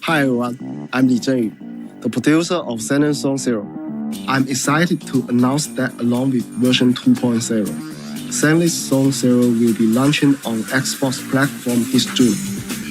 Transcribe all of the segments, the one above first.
Hi everyone, I'm Li Zhenyu, the producer of Zenless Zone Zero. I'm excited to announce that along with version 2.0, Zenless Zone Zero will be launching on Xbox platform this June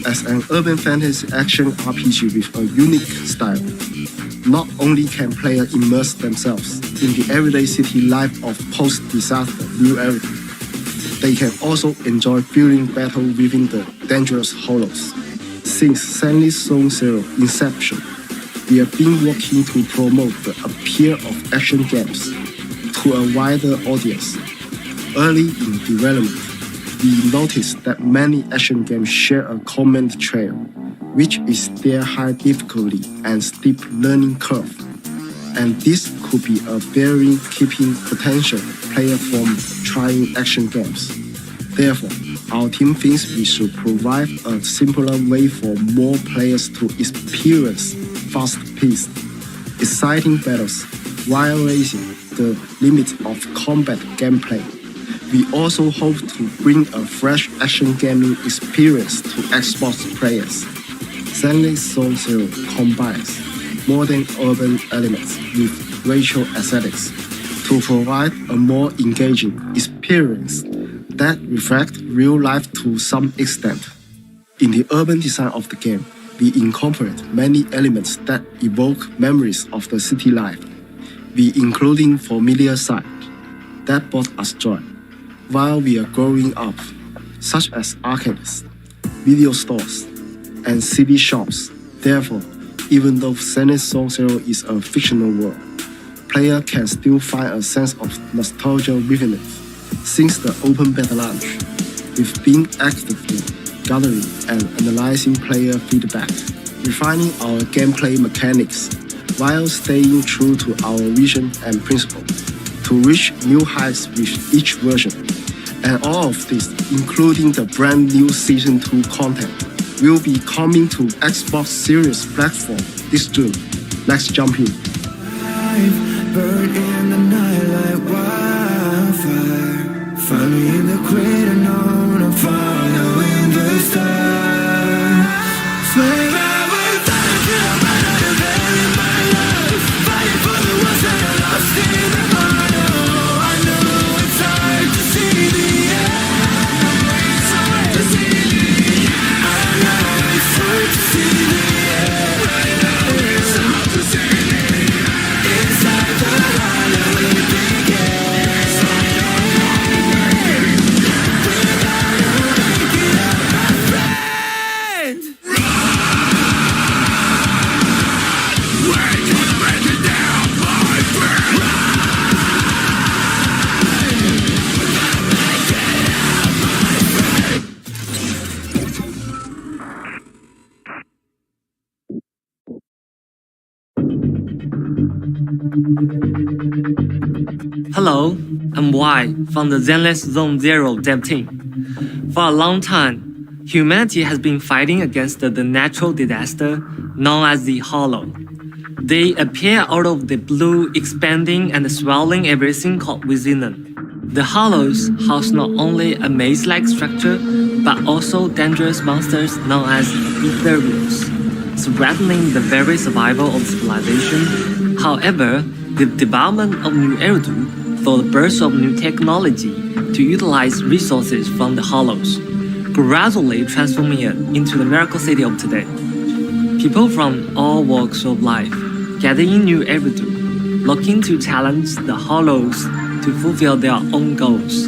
as an urban fantasy action RPG with a unique style. Not only can players immerse themselves in the everyday city life of post-disaster New Era, they can also enjoy feeling battle within the dangerous hollows. Since Zenless Zone Zero inception, we have been working to promote the appeal of action games to a wider audience. Early in development, we noticed that many action games share a common trail, which is their high difficulty and steep learning curve. And this could be a barrier keeping potential players from trying action games. Therefore, our team thinks we should provide a simpler way for more players to experience fast-paced, exciting battles while raising the limits of combat gameplay. We also hope to bring a fresh action gaming experience to Xbox players. Zenless Zone Zero combines modern urban elements with retro aesthetics to provide a more engaging experience that reflects real life to some extent. In the urban design of the game, we incorporate many elements that evoke memories of the city life. We including familiar sights that brought us joy while we are growing up, such as arcades, video stores, and city shops. Therefore, even though Zenless Zone Zero is a fictional world, players can still find a sense of nostalgia within it. Since the open beta launch, we've been actively gathering and analyzing player feedback, refining our gameplay mechanics, while staying true to our vision and principle to reach new heights with each version. And all of this, including the brand new Season 2 content, will be coming to Xbox Series platform this June. Let's jump in. Burn in the night like wildfire. Find me in the great unknown. I'm following the stars. Swear I will die till I'm out of the veil in my life. Fighting for the ones that are lost in the fire. I know it's hard to see the end. It's hard to see the end. I know it's hard to see the end. I know it's hard to see the end. Inside the Halloween begins. Hello, I'm Y from the Zenless Zone Zero dev team. For a long time, humanity has been fighting against the natural disaster known as the Hollow. They appear out of the blue, expanding and swallowing everything caught within them. The Hollows house not only a maze-like structure, but also dangerous monsters known as ethereals, threatening the very survival of civilization. However, the development of New Eridu saw the birth of new technology to utilize resources from the Hollows, gradually transforming it into the miracle city of today. People from all walks of life gather in New Eridu, looking to challenge the Hollows to fulfill their own goals.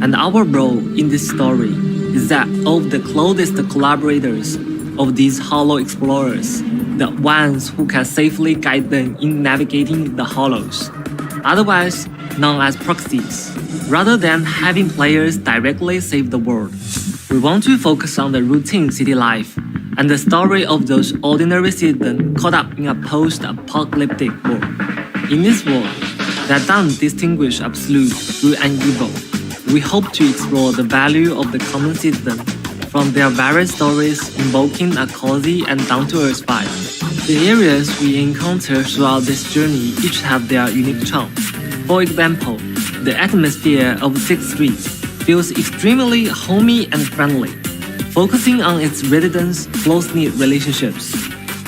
And our role in this story is that of the closest collaborators of these Hollow explorers, the ones who can safely guide them in navigating the Hollows, otherwise known as proxies. Rather than having players directly save the world, we want to focus on the routine city life and the story of those ordinary citizens caught up in a post-apocalyptic world. In this world that doesn't distinguish absolute good and evil, we hope to explore the value of the common citizen from their various stories, invoking a cozy and down-to-earth vibe. The areas we encounter throughout this journey each have their unique charm. For example, the atmosphere of 6th Street feels extremely homey and friendly, focusing on its residents' close-knit relationships.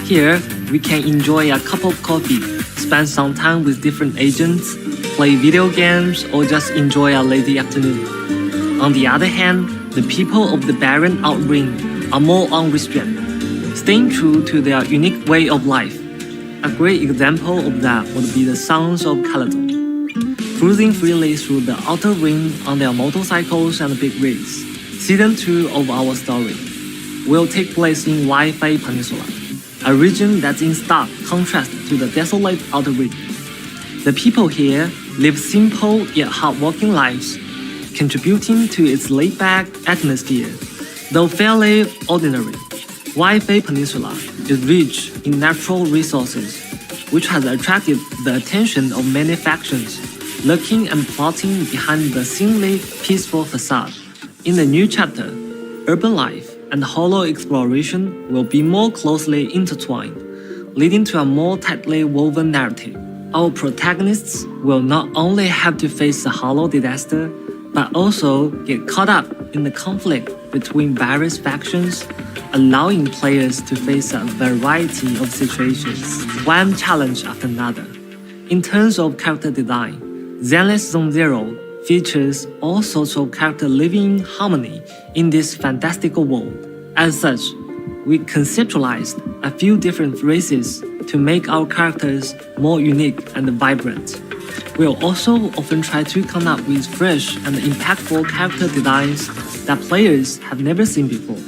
Here, we can enjoy a cup of coffee, spend some time with different agents, play video games, or just enjoy a lazy afternoon. On the other hand, the people of the barren Outring are more unrestrained, staying true to their unique way of life. A great example of that would be the Sons of Caledon, cruising freely through the Outer Ring on their motorcycles and big rigs. Season 2 of our story will take place in Wi-Fi Peninsula, a region that's in stark contrast to the desolate Outer Ring. The people here live simple yet hardworking lives, contributing to its laid-back atmosphere. Though fairly ordinary, Wi-Fi Peninsula is rich in natural resources, which has attracted the attention of many factions lurking and plotting behind the seemingly peaceful facade. In the new chapter, urban life and hollow exploration will be more closely intertwined, leading to a more tightly woven narrative. Our protagonists will not only have to face the hollow disaster, but also get caught up in the conflict between various factions, allowing players to face a variety of situations, one challenge after another. In terms of character design, Zenless Zone Zero features all sorts of characters living in harmony in this fantastical world. As such, we conceptualized a few different races to make our characters more unique and vibrant. We'll also often try to come up with fresh and impactful character designs that players have never seen before,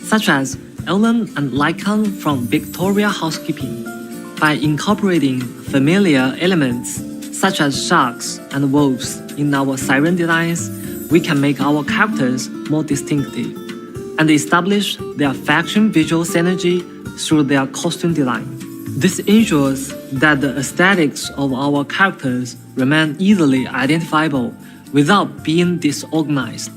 such as Ellen and Lycan from Victoria Housekeeping. By incorporating familiar elements such as sharks and wolves in our siren designs, we can make our characters more distinctive and establish their faction visual synergy through their costume design. This ensures that the aesthetics of our characters remain easily identifiable without being disorganized,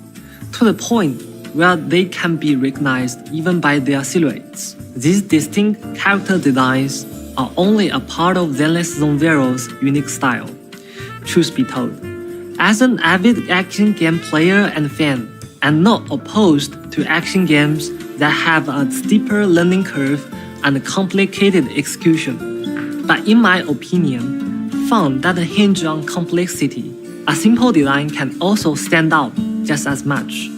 to the point where they can be recognized even by their silhouettes. These distinct character designs are only a part of Zenless Zone Zero's unique style. Truth be told, as an avid action game player and fan, I'm not opposed to action games that have a steeper learning curve and complicated execution. But in my opinion, fun that hinges on complexity, a simple design can also stand out just as much.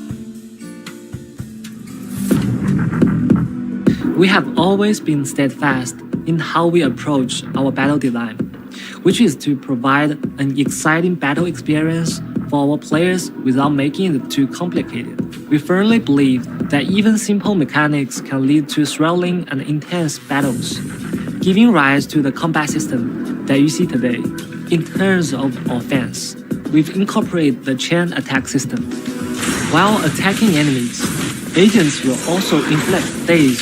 We have always been steadfast in how we approach our battle design, which is to provide an exciting battle experience for our players without making it too complicated. We firmly believe that even simple mechanics can lead to thrilling and intense battles, giving rise to the combat system that you see today. In terms of offense, we've incorporated the chain attack system. While attacking enemies, agents will also inflict daze,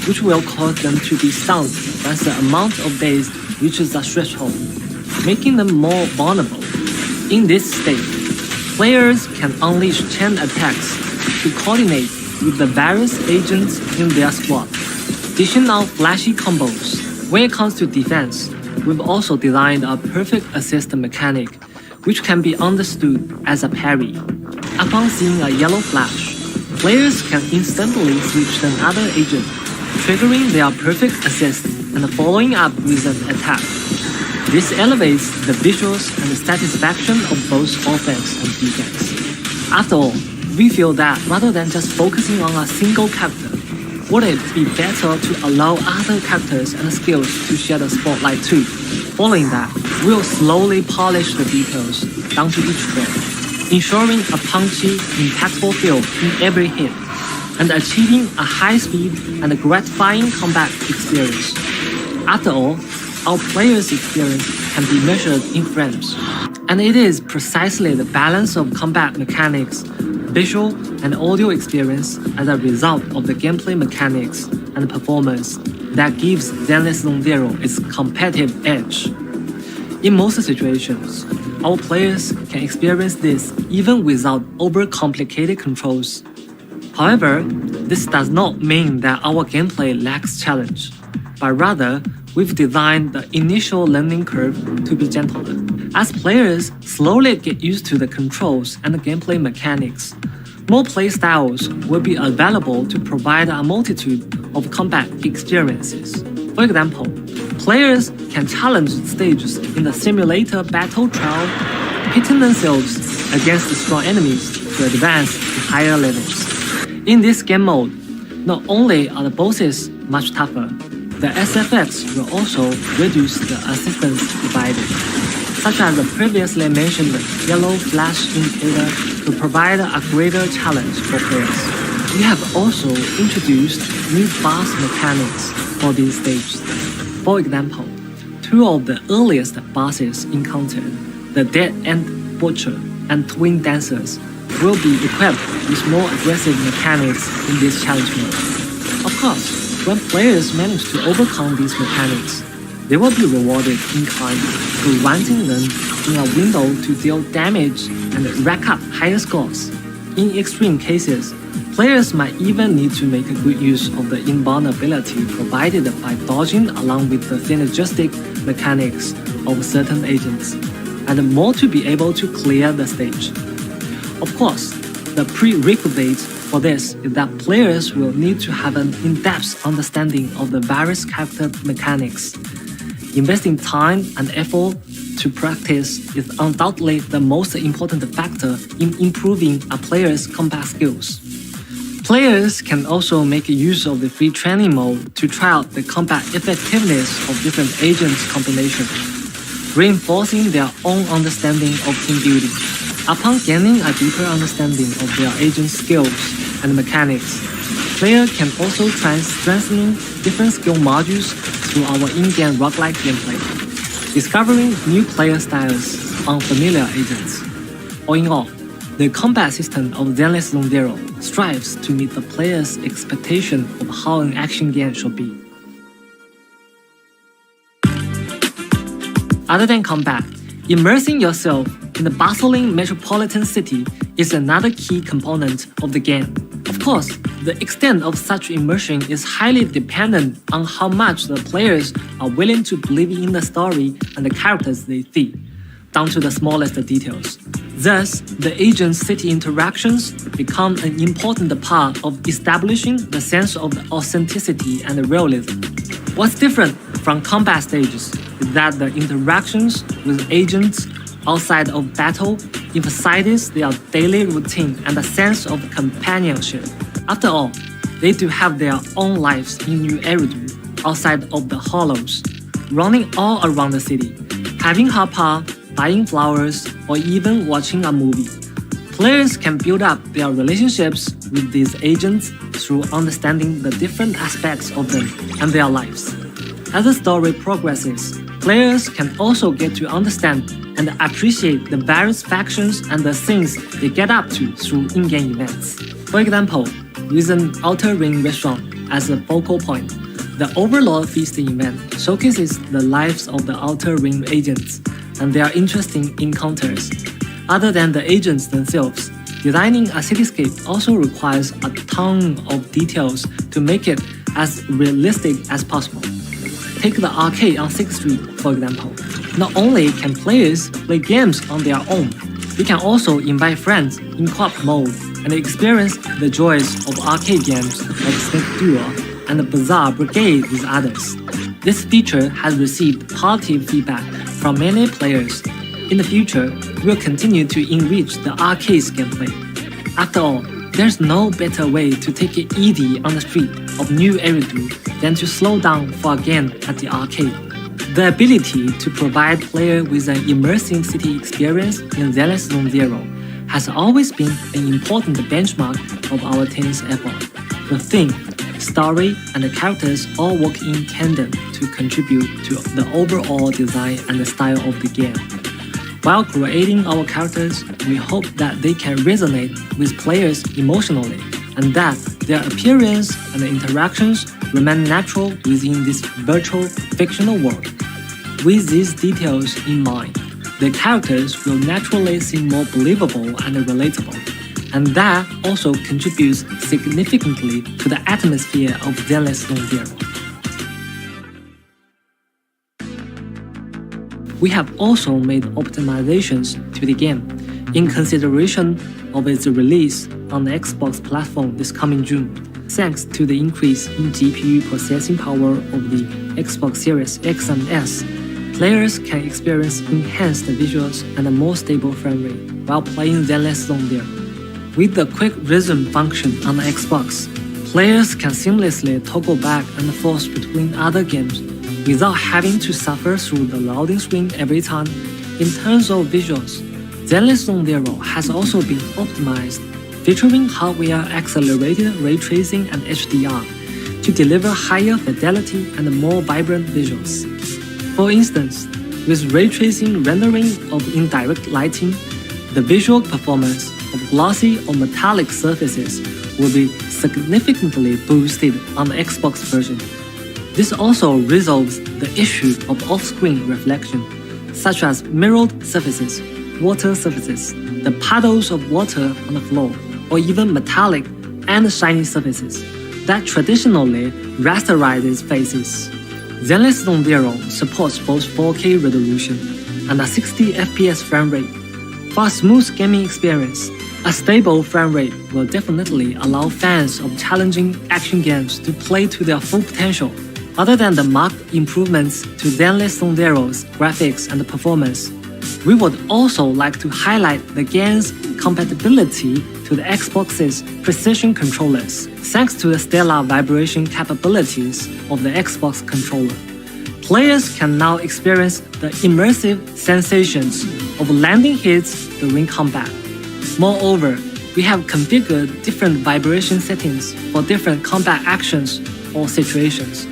which will cause them to be stunned once the amount of daze reaches a threshold, making them more vulnerable. In this state, players can unleash chain attacks to coordinate with the various agents in their squad, dishing out flashy combos. When it comes to defense, we've also designed a perfect assist mechanic, which can be understood as a parry. Upon seeing a yellow flash, players can instantly switch to another agent, triggering their perfect assist and following up with an attack. This elevates the visuals and satisfaction of both offense and defense. After all, we feel that rather than just focusing on a single character, would it be better to allow other characters and skills to share the spotlight too? Following that, we'll slowly polish the details down to each frame, ensuring a punchy, impactful feel in every hit, and achieving a high-speed and gratifying combat experience. After all, our players' experience can be measured in frames, and it is precisely the balance of combat mechanics, visual and audio experience as a result of the gameplay mechanics and performance that gives Zenless Zone Zero its competitive edge. In most situations, our players can experience this even without overcomplicated controls. However, this does not mean that our gameplay lacks challenge, but rather we've designed the initial learning curve to be gentler. As players slowly get used to the controls and the gameplay mechanics, more playstyles will be available to provide a multitude of combat experiences. For example, players can challenge stages in the simulator battle trial, pitting themselves against strong enemies to advance to higher levels. In this game mode, not only are the bosses much tougher, the SFX will also reduce the assistance provided, such as the previously mentioned yellow flash indicator to provide a greater challenge for players. We have also introduced new boss mechanics for these stages. For example, two of the earliest bosses encountered, the Dead End Butcher and Twin Dancers, will be equipped with more aggressive mechanics in this challenge mode. Of course, when players manage to overcome these mechanics, they will be rewarded in kind, granting them in a window to deal damage and rack up higher scores. In extreme cases, players might even need to make good use of the invulnerability provided by dodging along with the synergistic mechanics of certain agents, and more to be able to clear the stage. Of course, the prerequisite for this is that players will need to have an in-depth understanding of the various character mechanics. Investing time and effort to practice is undoubtedly the most important factor in improving a player's combat skills. Players can also make use of the free training mode to try out the combat effectiveness of different agents combinations, reinforcing their own understanding of team building. Upon gaining a deeper understanding of their agent's skills and mechanics, players can also try strengthening different skill modules through our in-game roguelike gameplay, discovering new player styles on familiar agents. All in all, the combat system of Zenless Zone Zero strives to meet the player's expectation of how an action game should be. Other than combat, immersing yourself in the bustling metropolitan city is another key component of the game. Of course, the extent of such immersion is highly dependent on how much the players are willing to believe in the story and the characters they see, down to the smallest details. Thus, the agent's city interactions become an important part of establishing the sense of the authenticity and realism. What's different from combat stages is that the interactions with agents outside of battle emphasizes their daily routine and a sense of companionship. After all, they do have their own lives in New Eridu, outside of the hollows, running all around the city, having hapa, buying flowers, or even watching a movie. Players can build up their relationships with these agents through understanding the different aspects of them and their lives. As the story progresses, players can also get to understand and appreciate the various factions and the things they get up to through in-game events. For example, with an Outer Ring restaurant as a focal point, the Overlord Feasting event showcases the lives of the Outer Ring agents and their interesting encounters. Other than the agents themselves, designing a cityscape also requires a ton of details to make it as realistic as possible. Take the arcade on 6th Street, for example. Not only can players play games on their own, they can also invite friends in co-op mode and experience the joys of arcade games like Snake Duel and the Bazaar Brigade with others. This feature has received positive feedback from many players. In the future, we'll continue to enrich the arcade's gameplay. After all, there's no better way to take it easy on the street of New Eridu than to slow down for a game at the arcade. The ability to provide players with an immersive city experience in Zenless Zone Zero has always been an important benchmark of our team's effort. The theme, story, and the characters all work in tandem to contribute to the overall design and the style of the game. While creating our characters, we hope that they can resonate with players emotionally and that their appearance and interactions remain natural within this virtual fictional world. With these details in mind, the characters will naturally seem more believable and relatable, and that also contributes significantly to the atmosphere of Zenless Zone Zero. We have also made optimizations to the game in consideration of its release on the Xbox platform this coming June, thanks to the increase in GPU processing power of the Xbox Series X and S, players can experience enhanced visuals and a more stable frame rate while playing Zenless Zone Zero. With the quick resume function on the Xbox, players can seamlessly toggle back and forth between other games without having to suffer through the loading screen every time. In terms of visuals, Zenless Zone Zero has also been optimized, featuring hardware-accelerated ray tracing and HDR to deliver higher fidelity and more vibrant visuals. For instance, with ray tracing rendering of indirect lighting, the visual performance of glossy or metallic surfaces will be significantly boosted on the Xbox version. This also resolves the issue of off-screen reflection, such as mirrored surfaces, water surfaces, the puddles of water on the floor, or even metallic and shiny surfaces that traditionally rasterizes faces. Zenless Zone Zero supports both 4K resolution and a 60 FPS frame rate. For a smooth gaming experience, a stable frame rate will definitely allow fans of challenging action games to play to their full potential. Other than the marked improvements to Zenless Zone Zero's graphics and performance, we would also like to highlight the game's compatibility to the Xbox's precision controllers, thanks to the stellar vibration capabilities of the Xbox controller. Players can now experience the immersive sensations of landing hits during combat. Moreover, we have configured different vibration settings for different combat actions or situations.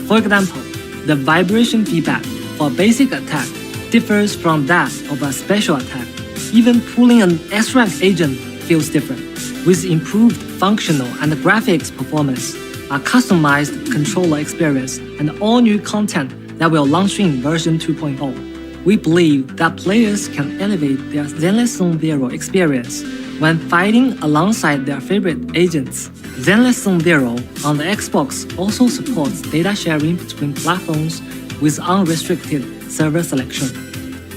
For example, the vibration feedback for a basic attack differs from that of a special attack. Even pulling an S-rank agent feels different. With improved functional and graphics performance, a customized controller experience, and all new content that will launch in version 2.0, we believe that players can elevate their Zenless Zone Zero experience when fighting alongside their favorite agents. Zenless Zone Zero on the Xbox also supports data sharing between platforms with unrestricted server selection.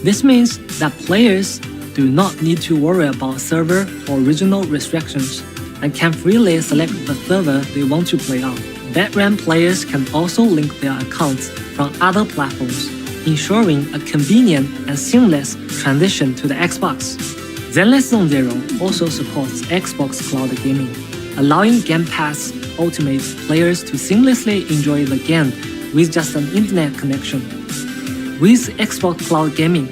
This means that players do not need to worry about server or regional restrictions and can freely select the server they want to play on. Veteran players can also link their accounts from other platforms, ensuring a convenient and seamless transition to the Xbox. Zenless Zone Zero also supports Xbox Cloud Gaming, allowing Game Pass Ultimate players to seamlessly enjoy the game with just an internet connection. With Xbox Cloud Gaming,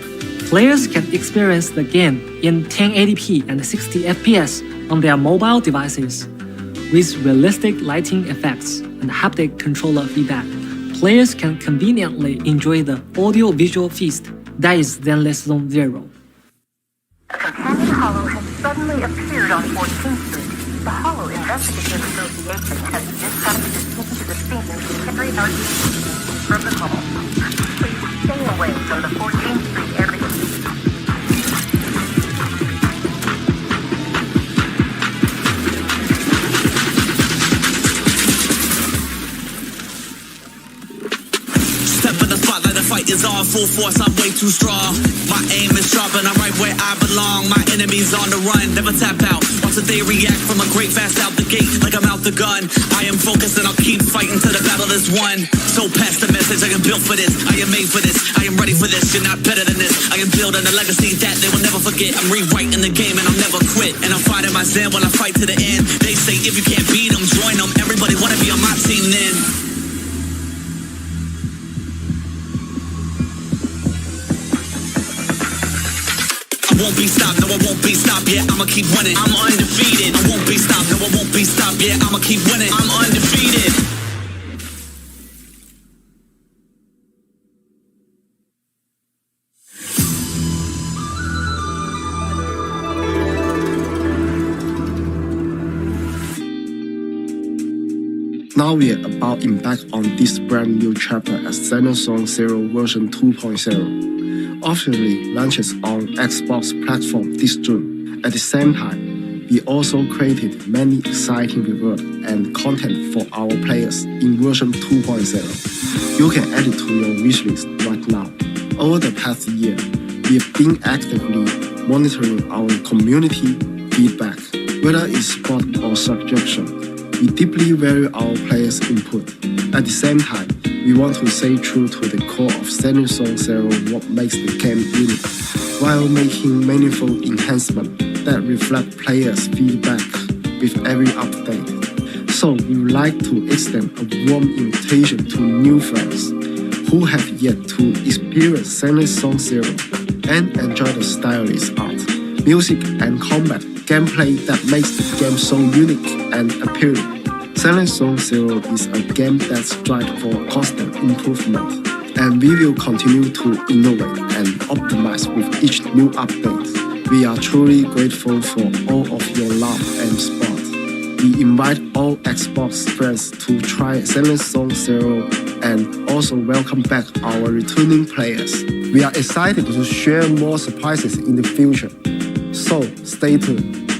players can experience the game in 1080p and 60 FPS on their mobile devices. With realistic lighting effects and haptic controller feedback, players can conveniently enjoy the audio-visual feast that is Zenless Zone Zero. A companion hollow has suddenly appeared on 14th Street. The Hollow Investigative Association has dispatched its team to the scene to carry out from the Hollow. Please stay away from the 14th Street area. Step in the spotlight, the fight is on full force, I'm way too strong. My aim is sharp and I'm right where I belong. My enemies on the run, never tap out. Watch that they react from a great fast out the gate, like I'm out the gun. I am focused and I'll keep fighting till the battle is won. So pass the message, I am built for this, I am made for this, I am ready for this, you're not better than this. I am building a legacy that they will never forget. I'm rewriting the game and I'll never quit. And I'm fighting my zen when I fight to the end. They say if you can't beat them, join them. Everybody wanna be on my team then. I won't be stopped, no I won't be stopped, yeah, I'ma keep winning. I'm undefeated. I won't be stopped, no I won't be stopped, yeah, I'ma keep winning. I'm undefeated. Now we are about to embark on this brand new chapter as Zenless Zone Zero version 2.0. Officially launches on Xbox platform this June. At the same time, we also created many exciting rewards and content for our players in version 2.0. You can add it to your wishlist right now. Over the past year, we have been actively monitoring our community feedback, whether it's sport or suggestion. We deeply value our players' input. At the same time, we want to stay true to the core of Zenless Zone Zero, what makes the game unique, while making meaningful enhancements that reflect players' feedback with every update. So we would like to extend a warm invitation to new fans who have yet to experience Zenless Zone Zero and enjoy the stylish art, music and combat gameplay that makes the game so unique and appealing. Zenless Zone Zero is a game that strives for constant improvement, and we will continue to innovate and optimize with each new update. We are truly grateful for all of your love and support. We invite all Xbox fans to try Zenless Zone Zero and also welcome back our returning players. We are excited to share more surprises in the future, so stay tuned.